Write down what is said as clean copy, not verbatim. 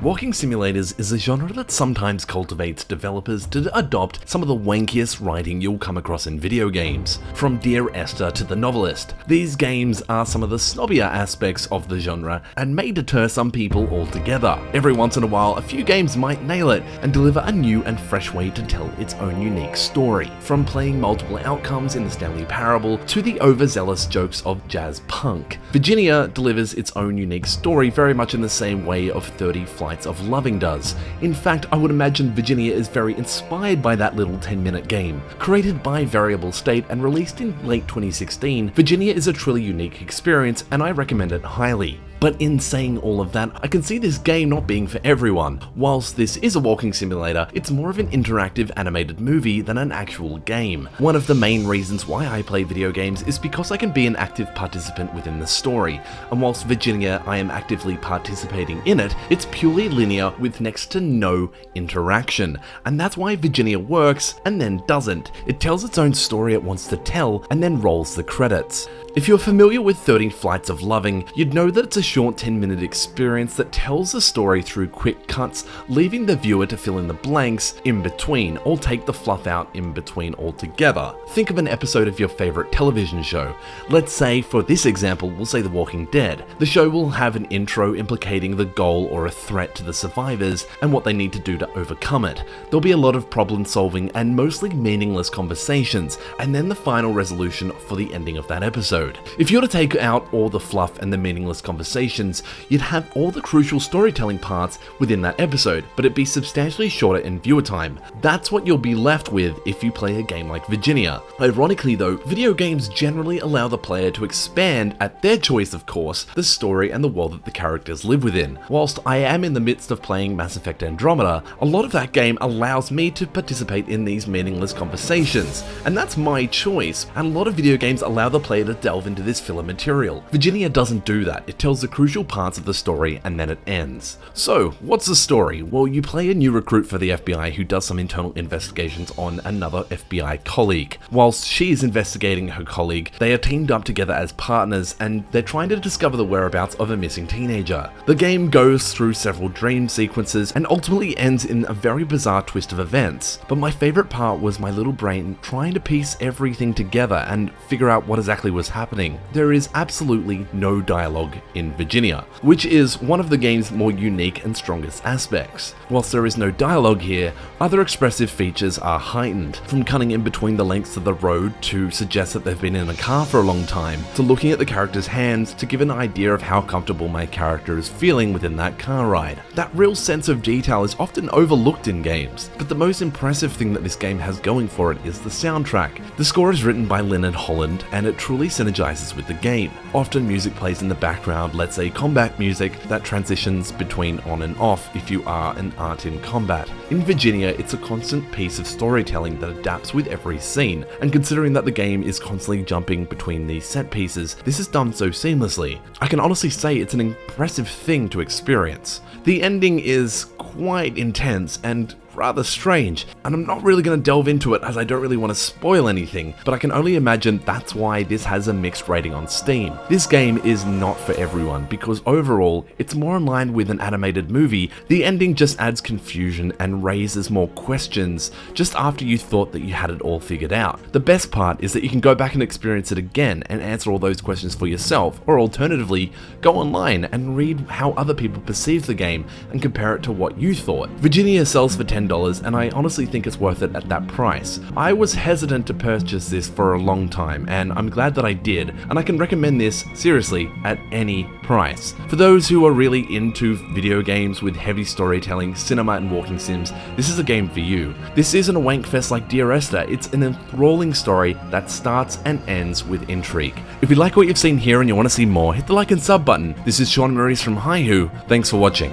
Walking simulators is a genre that sometimes cultivates developers to adopt some of the wankiest writing you'll come across in video games. From Dear Esther to The Novelist, these games are some of the snobbier aspects of the genre and may deter some people altogether. Every once in a while, a few games might nail it and deliver a new and fresh way to tell its own unique story. From playing multiple outcomes in the Stanley Parable to the overzealous jokes of jazz punk, Virginia delivers its own unique story very much in the same way of 30 Flights of Loving does. In fact, I would imagine Virginia is very inspired by that little 10-minute game. Created by Variable State and released in late 2016, Virginia is a truly unique experience and I recommend it highly. But in saying all of that, I can see this game not being for everyone. Whilst this is a walking simulator, it's more of an interactive animated movie than an actual game. One of the main reasons why I play video games is because I can be an active participant within the story, and whilst Virginia I am actively participating in it, it's purely linear with next to no interaction, and that's why Virginia works and then doesn't. It tells its own story it wants to tell and then rolls the credits. If you're familiar with 30 Flights of Loving, you'd know that it's a short 10-minute experience that tells the story through quick cuts, leaving the viewer to fill in the blanks in between or take the fluff out in between altogether. Think of an episode of your favorite television show. Let's say, for this example, we'll say The Walking Dead. The show will have an intro implicating the goal or a threat to the survivors and what they need to do to overcome it. There'll be a lot of problem solving and mostly meaningless conversations, and then the final resolution for the ending of that episode. If you were to take out all the fluff and the meaningless conversations, you'd have all the crucial storytelling parts within that episode, but it'd be substantially shorter in viewer time. That's what you'll be left with if you play a game like Virginia. Ironically though, video games generally allow the player to expand, at their choice of course, the story and the world that the characters live within. Whilst I am in the midst of playing Mass Effect Andromeda, a lot of that game allows me to participate in these meaningless conversations, and that's my choice, and a lot of video games allow the player to delve into this filler material. Virginia doesn't do that. It tells the crucial parts of the story and then it ends. So, what's the story? Well, you play a new recruit for the FBI who does some internal investigations on another FBI colleague. Whilst she is investigating her colleague, they are teamed up together as partners and they're trying to discover the whereabouts of a missing teenager. The game goes through several dream sequences and ultimately ends in a very bizarre twist of events. But my favorite part was my little brain trying to piece everything together and figure out what exactly was happening. There is absolutely no dialogue in Virginia, which is one of the game's more unique and strongest aspects. Whilst there is no dialogue here, other expressive features are heightened, from cutting in between the lengths of the road to suggest that they've been in a car for a long time, to looking at the character's hands to give an idea of how comfortable my character is feeling within that car ride. That real sense of detail is often overlooked in games, but the most impressive thing that this game has going for it is the soundtrack. The score is written by Leonard Holland and it truly synergizes with the game. Often music plays in the background, let's say combat music that transitions between on and off if you are and aren't in combat. In Virginia, it's a constant piece of storytelling that adapts with every scene, and considering that the game is constantly jumping between these set pieces, this is done so seamlessly. I can honestly say it's an impressive thing to experience. The ending is quite intense and rather strange, and I'm not really going to delve into it as I don't really want to spoil anything, but I can only imagine that's why this has a mixed rating on Steam. This game is not for everyone because overall, it's more in line with an animated movie. The ending just adds confusion and raises more questions just after you thought that you had it all figured out. The best part is that you can go back and experience it again and answer all those questions for yourself, or alternatively, go online and read how other people perceive the game and compare it to what you thought. Virginia sells for $10, and I honestly think it's worth it at that price. I was hesitant to purchase this for a long time, and I'm glad that I did, and I can recommend this seriously at any price. For those who are really into video games with heavy storytelling, cinema and walking sims, this is a game for you. This isn't a wankfest like Dear Esther, it's an enthralling story that starts and ends with intrigue. If you like what you've seen here and you want to see more, hit the like and sub button. This is Sean Maurice from Hihu. Thanks for watching.